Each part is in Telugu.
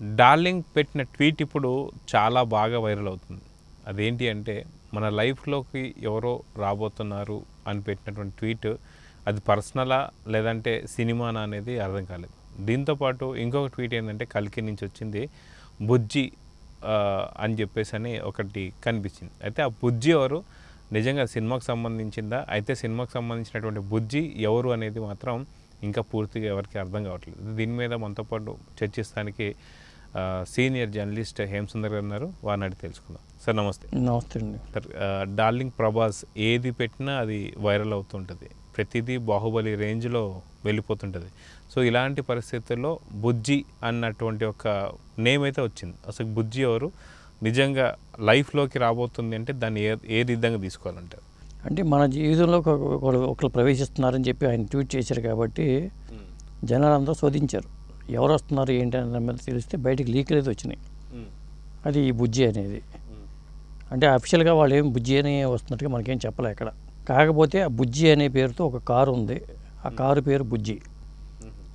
డార్లింగ్ పెట్టిన ట్వీట్ ఇప్పుడు చాలా బాగా వైరల్ అవుతుంది. అదేంటి అంటే మన లైఫ్లోకి ఎవరో రాబోతున్నారు అని పెట్టినటువంటి ట్వీట్ అది పర్సనలా లేదంటే సినిమానా అనేది అర్థం కాలేదు. దీంతోపాటు ఇంకొక ట్వీట్ ఏంటంటే కల్కి నుంచి వచ్చింది బుజ్జి అని చెప్పేసి అని ఒకటి కనిపించింది. అయితే ఆ బుజ్జి ఎవరు, నిజంగా సినిమాకు సంబంధించిందా, అయితే సినిమాకు సంబంధించినటువంటి బుజ్జి ఎవరు అనేది మాత్రం ఇంకా పూర్తిగా ఎవరికి అర్థం కావట్లేదు. దీని మీద మనతో పాటు చర్చిస్తానికి సీనియర్ జర్నలిస్ట్ హేమసుందర్ గారు ఉన్నారు. వారిని అడిగి తెలుసుకుందాం. సార్ నమస్తే. నమస్తే అండి. సార్, డార్లింగ్ ప్రభాస్ ఏది పెట్టినా అది వైరల్ అవుతుంటుంది, ప్రతిదీ బాహుబలి రేంజ్లో వెళ్ళిపోతుంటుంది. సో ఇలాంటి పరిస్థితుల్లో బుజ్జి అన్నటువంటి ఒక నేమ్ అయితే వచ్చింది. అసలు బుజ్జి ఎవరు, నిజంగా లైఫ్లోకి రాబోతుంది అంటే దాన్ని ఏ విధంగా తీసుకోవాలంటారు? అంటే మన జీవితంలో ఒకరు ప్రవేశిస్తున్నారని చెప్పి ఆయన ట్వీట్ చేశారు కాబట్టి జనాలందరూ శోధించారు. ఎవరు వస్తున్నారు ఏంటి అనే మీద తెలిస్తే బయటికి లీకులు అయితే వచ్చినాయి. అది ఈ బుజ్జి అనేది అంటే అఫీషియల్గా వాళ్ళు ఏం బుజ్జి అని వస్తున్నట్టుగా మనకేం చెప్పలే ఎక్కడ. కాకపోతే ఆ బుజ్జి అనే పేరుతో ఒక కారు ఉంది. ఆ కారు పేరు బుజ్జి.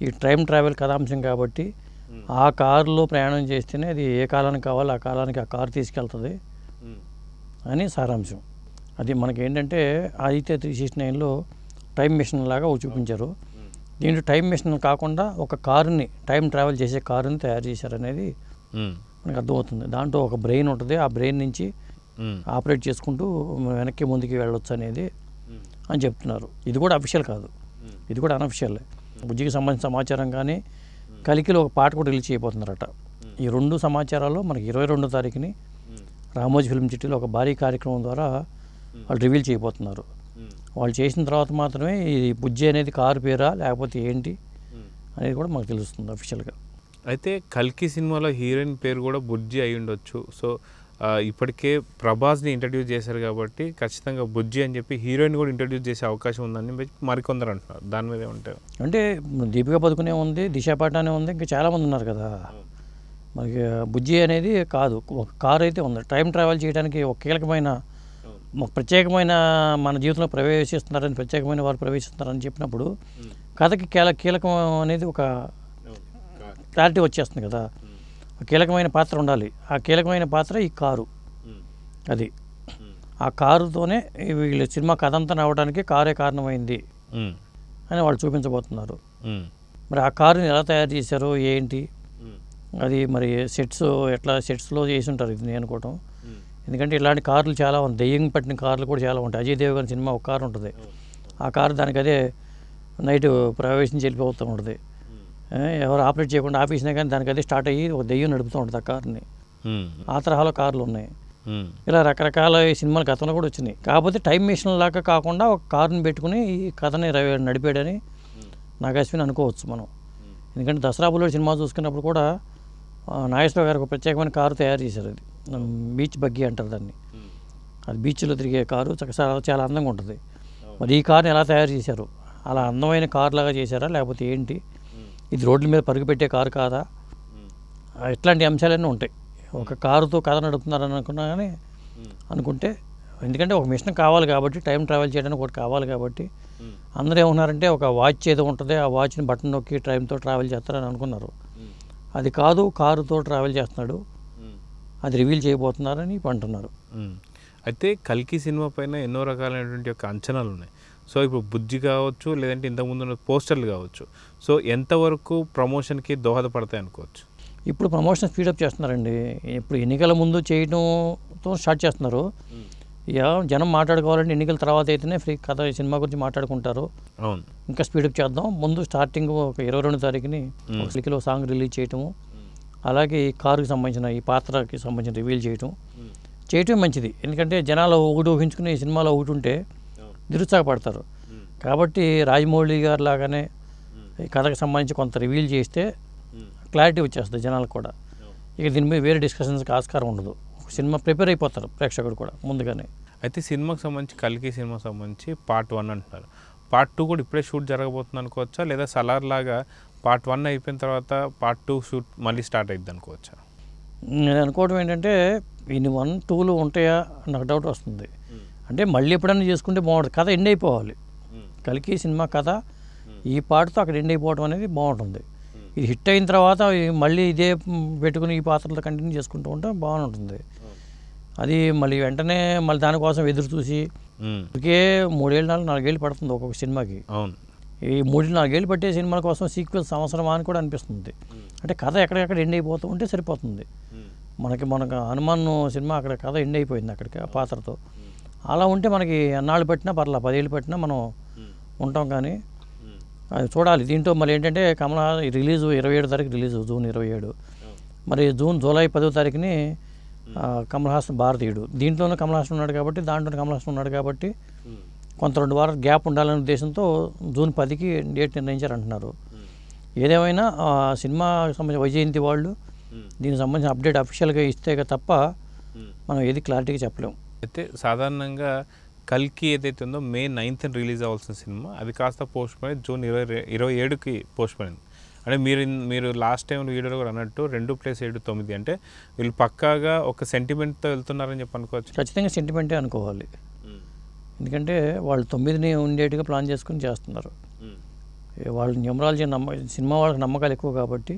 ఈ టైం ట్రావెల్ కథాంశం కాబట్టి ఆ కారులో ప్రయాణం చేస్తేనే అది ఏ కాలానికి కావాలో ఆ కాలానికి ఆ కారు తీసుకెళ్తుంది అని సారాంశం. అది మనకేంటంటే ఆదిత్య 369లో టైం మిషన్ లాగా చూపించారు. దీంట్లో టైం మిషన్ కాకుండా ఒక కారుని, టైం ట్రావెల్ చేసే కారుని తయారు చేశారనేది మనకు అర్థమవుతుంది. దాంట్లో ఒక బ్రెయిన్ ఉంటుంది. ఆ బ్రెయిన్ నుంచి ఆపరేట్ చేసుకుంటూ వెనక్కి ముందుకి వెళ్ళొచ్చు అనేది అని చెప్తున్నారు. ఇది కూడా అఫీషియల్ కాదు, ఇది కూడా అనఫిషియల్. బుజ్జికి సంబంధించిన సమాచారం కానీ కలికిలో ఒక పాట కూడా రిలీజ్ చేయబోతున్నారట. ఈ రెండు సమాచారాలు మనకి 22వ తారీఖుని రామోజీ ఫిల్మ్ సిటీలో ఒక భారీ కార్యక్రమం ద్వారా వాళ్ళు రివీల్ చేయబోతున్నారు. వాళ్ళు చేసిన తర్వాత మాత్రమే ఈ బుజ్జి అనేది కారు పేరా లేకపోతే ఏంటి అనేది కూడా మనకు తెలుస్తుంది అఫీషియల్గా. అయితే కల్కి సినిమాలో హీరోయిన్ పేరు కూడా బుజ్జి అయి ఉండొచ్చు. సో ఇప్పటికే ప్రభాస్ని ఇంట్రడ్యూస్ చేశారు కాబట్టి ఖచ్చితంగా బుజ్జి అని చెప్పి హీరోయిన్ కూడా ఇంట్రడ్యూస్ చేసే అవకాశం ఉందని మరికొందరు అంటున్నారు. దాని మీద ఉంటారు అంటే దీపికా పదుకునే ఉంది, దిశా పటానే ఉంది, ఇంకా చాలామంది ఉన్నారు కదా. మనకి బుజ్జి అనేది కాదు, ఒక కారు అయితే ఉంది. టైం ట్రావెల్ చేయడానికి ఒక కీలకమైన ప్రత్యేకమైన మన జీవితంలో ప్రవేశిస్తున్నారని, ప్రత్యేకమైన వారు ప్రవేశిస్తున్నారని చెప్పినప్పుడు కథకి కీలకం అనేది ఒక క్లారిటీ వచ్చేస్తుంది కదా. కీలకమైన పాత్ర ఉండాలి. ఆ కీలకమైన పాత్ర ఈ కారు. అది ఆ కారుతోనే వీళ్ళ సినిమా కథ అంతా నవ్వడానికి కారే కారణమైంది అని వాళ్ళు చూపించబోతున్నారు. మరి ఆ కారుని ఎలా తయారు చేశారు ఏంటి, అది మరి సెట్స్లో చేసి ఉంటారు ఇది నేను అనుకోవటం. ఎందుకంటే ఇలాంటి కార్లు చాలా ఉంది, దెయ్యం పట్టిన కార్లు కూడా చాలా ఉంటాయి. అజయ్ దేవ్ గారి సినిమా ఒక కారు ఉంటుంది. ఆ కారు దానికి అదే నైట్ ప్రవేశించి వెళ్ళిపోతూ ఉంటుంది. ఎవరు ఆపరేట్ చేయకుండా ఆఫీస్నే కానీ దానికి అదే స్టార్ట్ అయ్యి ఒక దెయ్యం నడుపుతూ ఉంటుంది ఆ కార్ని. ఆ తరహాలో కార్లు ఉన్నాయి. ఇలా రకరకాల సినిమాలు గతంలో కూడా వచ్చినాయి. కాకపోతే టైం మిషన్ లాగా కాకుండా ఒక కారుని పెట్టుకుని ఈ కథని నడిపాడని నాగేశ్వరిని అనుకోవచ్చు మనం. ఎందుకంటే దసరా బుల్లెట్ సినిమా చూసుకున్నప్పుడు కూడా నాగేశ్వర గారు ఒక ప్రత్యేకమైన కారు తయారు చేశారు. అది బీచ్ బగ్గీ అంటారు దాన్ని. అది బీచ్లో తిరిగే కారు చాలా అందంగా ఉంటుంది. మరి ఈ కార్ని ఎలా తయారు చేశారు, అలా అందమైన కారు లాగా చేశారా లేకపోతే ఏంటి, ఇది రోడ్ల మీద పరుగు పెట్టే కారు కాదా, ఇట్లాంటి అంశాలన్నీ ఉంటాయి. ఒక కారుతో కథ నడుపుతున్నారని అనుకుంటే, ఎందుకంటే ఒక మిషన్ కావాలి కాబట్టి, టైం ట్రావెల్ చేయడానికి ఒకటి కావాలి కాబట్టి అందరూ ఏమన్నారంటే ఒక వాచ్ ఏదో ఉంటుంది, ఆ వాచ్ని బటన్ నొక్కి టైంతో ట్రావెల్ చేస్తారని అనుకున్నారు. అది కాదు, కారుతో ట్రావెల్ చేస్తున్నాడు, అది రివీల్ చేయబోతున్నారని అంటున్నారు. అయితే కల్కి సినిమా పైన ఎన్నో రకాలైనటువంటి యొక్క అంచనాలు ఉన్నాయి. సో ఇప్పుడు బుజ్జి కావచ్చు, లేదంటే ఇంతకుముందు పోస్టర్లు కావచ్చు, సో ఎంతవరకు ప్రమోషన్కి దోహదపడతాయి అనుకోవచ్చు? ఇప్పుడు ప్రమోషన్ స్పీడప్ చేస్తున్నారండి. ఇప్పుడు ఎన్నికల ముందు చేయడంతో స్టార్ట్ చేస్తున్నారు. జనం మాట్లాడుకోవాలంటే ఎన్నికల తర్వాత అయితేనే ఫ్రీ కథ సినిమా గురించి మాట్లాడుకుంటారు. అవును, ఇంకా స్పీడప్ చేద్దాం. ముందు స్టార్టింగ్ ఒక 22వ తారీఖుని ఒక సాంగ్ రిలీజ్ చేయటము, అలాగే ఈ కారుకి సంబంధించిన ఈ పాత్రకి సంబంధించిన రివీల్ చేయటం మంచిది. ఎందుకంటే జనాలు ఒకటి ఊహించుకుని ఈ సినిమాలో ఒకటి ఉంటే నిరుత్సాహపడతారు. కాబట్టి రాజమౌళి గారు లాగానే ఈ కథకు సంబంధించి కొంత రివీల్ చేస్తే క్లారిటీ వచ్చేస్తుంది జనాలకు కూడా. ఇక దీని మీద వేరే డిస్కషన్స్కి ఆస్కారం ఉండదు. సినిమా ప్రిపేర్ అయిపోతారు ప్రేక్షకుడు కూడా ముందుగానే. అయితే సినిమాకి సంబంధించి కల్కి సినిమాకి సంబంధించి పార్ట్ 1 అంటున్నారు. పార్ట్ 2 కూడా ఇప్పుడే షూట్ జరగబోతుంది అనుకోవచ్చా, లేదా సలార్ లాగా పార్ట్ 1 అయిపోయిన తర్వాత పార్ట్ 2 షూట్ మళ్ళీ స్టార్ట్ అవుతుంది అనుకోవచ్చా? నేను అనుకోవడం ఏంటంటే ఇన్ని 1, 2లు ఉంటాయా నాకు డౌట్ వస్తుంది. అంటే మళ్ళీ ఎప్పుడైనా చేసుకుంటే బాగుంటుంది. కథ ఎండ్ అయిపోవాలి. కల్కి సినిమా కథ ఈ పాటతో అక్కడ ఎండ్ అయిపోవడం అనేది బాగుంటుంది. ఇది హిట్ అయిన తర్వాత మళ్ళీ ఇదే పెట్టుకుని ఈ పాత్రలు కంటిన్యూ చేసుకుంటూ ఉంటే బాగుంటుంది. అది మళ్ళీ వెంటనే మళ్ళీ దానికోసం ఎదురు చూసి ఇప్పటికే 3 ఏళ్ళు 4 ఏళ్ళు పడుతుంది ఒక్కొక్క సినిమాకి. అవును. ఈ 3-4 ఏళ్ళు పట్టే సినిమాల కోసం సీక్వెల్ అవసరమా అని కూడా అనిపిస్తుంది. అంటే కథ ఎక్కడెక్కడ ఎండ్ అయిపోతూ ఉంటే సరిపోతుంది. మనకు హనుమాన్ సినిమా అక్కడ కథ ఎండ్ అయిపోయింది అక్కడికి ఆ పాత్రతో. అలా ఉంటే మనకి ఎన్నాళ్ళు పట్టినా పర్లా, 10 ఏళ్ళు పట్టినా మనం ఉంటాం. కానీ అది చూడాలి. దీంట్లో మళ్ళీ ఏంటంటే రిలీజు 27 తారీఖు రిలీజు, జూన్ 27. మరి జూలై 10వ తారీఖుని కమల్ హాసన్ భారతీయుడు. దీంట్లోనే కమల్ హాసన్ ఉన్నాడు కాబట్టి, దాంట్లో కమల్ హాసన్ ఉన్నాడు కాబట్టి కొంత 2 వారాలు గ్యాప్ ఉండాలనే ఉద్దేశంతో జూన్ 10కి డేట్ నిర్ణయించారంటున్నారు. ఏదేమైనా సినిమాకి సంబంధించిన వైజయంతి వాళ్ళు దీనికి సంబంధించిన అప్డేట్ అఫీషియల్గా ఇస్తే తప్ప మనం ఏది క్లారిటీగా చెప్పలేము. అయితే సాధారణంగా కల్కి ఏదైతే ఉందో మే 9th రిలీజ్ అవ్వాల్సిన సినిమా అది కాస్త పోస్ట్ పోయి జూన్ 27కి పోస్ట్ పోయింది. అంటే మీరు లాస్ట్ టైం వీడియోలో కూడా అన్నట్టు 2+7 9 అంటే వీళ్ళు పక్కాగా ఒక సెంటిమెంట్తో వెళ్తున్నారని చెప్పి అనుకోవచ్చు. ఖచ్చితంగా సెంటిమెంటే అనుకోవాలి. ఎందుకంటే వాళ్ళు 9ని ఉండేట్టుగా ప్లాన్ చేసుకుని చేస్తున్నారు. వాళ్ళు న్యూమరాలజీ సినిమా వాళ్ళకి నమ్మకాలు ఎక్కువ కాబట్టి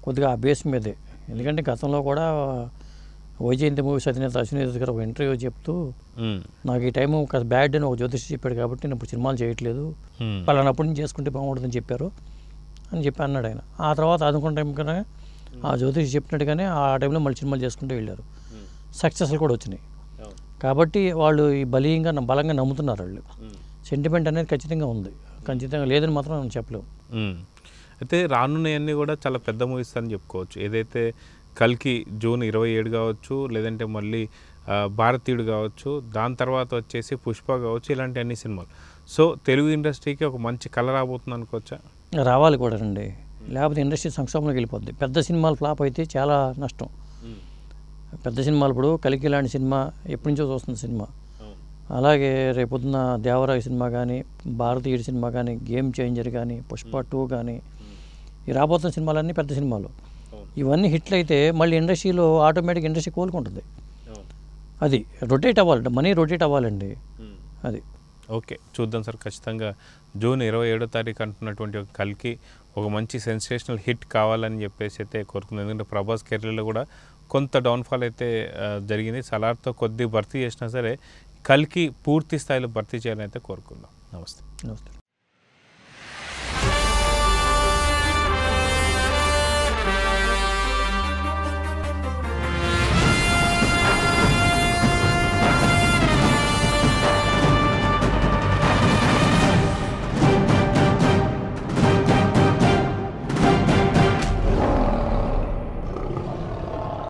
కొద్దిగా ఆ బేస్ మీదే. ఎందుకంటే గతంలో కూడా వైజయంతి మూవీస్ అధినేత అశ్విని గారు ఒక ఇంటర్వ్యూ చెప్తూ నాకు ఈ టైం ఒక బ్యాడ్ అని ఒక జ్యోతిషి చెప్పాడు కాబట్టి నేను ఇప్పుడు సినిమాలు చేయట్లేదు, పలానప్పుడు నుంచి చేసుకుంటే బాగుంటుందని చెప్పారు అని చెప్పి అన్నాడు ఆయన. ఆ తర్వాత అనుకున్న టైం కన్నా ఆ జ్యోతిషి చెప్పినట్టుగానే ఆ టైంలో మళ్ళీ సినిమాలు చేసుకుంటూ వెళ్ళారు. సక్సెస్లు కూడా వచ్చినాయి. కాబట్టి వాళ్ళు ఈ బలంగా నమ్ముతున్నారు. వాళ్ళు సెంటిమెంట్ అనేది ఖచ్చితంగా ఉంది, ఖచ్చితంగా లేదని మాత్రం మనం చెప్పలేము. అయితే రానున్నాయన్నీ కూడా చాలా పెద్ద మూవీస్ అని చెప్పుకోవచ్చు. ఏదైతే కల్కి జూన్ 27 కావచ్చు, లేదంటే మళ్ళీ భారతీయుడు కావచ్చు, దాని తర్వాత వచ్చేసి పుష్ప కావచ్చు, ఇలాంటి అన్ని సినిమాలు. సో తెలుగు ఇండస్ట్రీకి ఒక మంచి కళ రాబోతుంది అనుకోవచ్చా? రావాలి కూడా అండి, లేకపోతే ఇండస్ట్రీ సంక్షోభంలోకి వెళ్ళిపోద్ది. పెద్ద సినిమాలు ఫ్లాప్ అయితే చాలా నష్టం. పెద్ద సినిమాలు ఇప్పుడు కలికి లాంటి సినిమా ఎప్పటి నుంచో చూస్తున్న సినిమా, అలాగే రేపొద్దున దేవరాయ సినిమా కానీ, భారతీయుడి సినిమా కానీ, గేమ్ చేంజర్ కానీ, పుష్ప 2 కానీ, ఈ రాబోతున్న సినిమాలన్నీ పెద్ద సినిమాలు. ఇవన్నీ హిట్లు అయితే మళ్ళీ ఇండస్ట్రీలో ఆటోమేటిక్ ఇండస్ట్రీ కోలుకుంటుంది. అది రొటేట్ అవ్వాలి, మనీ రొటేట్ అవ్వాలండి. అది ఓకే, చూద్దాం సార్. ఖచ్చితంగా జూన్ 27వ తారీఖు అంటున్నటువంటి ఒక కల్కి ఒక మంచి సెన్సేషనల్ హిట్ కావాలని చెప్పేసి అయితే కోరుకుంది. ఎందుకంటే ప్రభాస్ కెరీర్లో కూడా కొంత డౌన్ఫాల్ అయితే జరిగింది. సలార్తో కొద్ది భర్తీ చేసినా సరే కల్కి పూర్తి స్థాయిలో భర్తీ చేయాలని అయితే కోరుకుందాం. నమస్తే.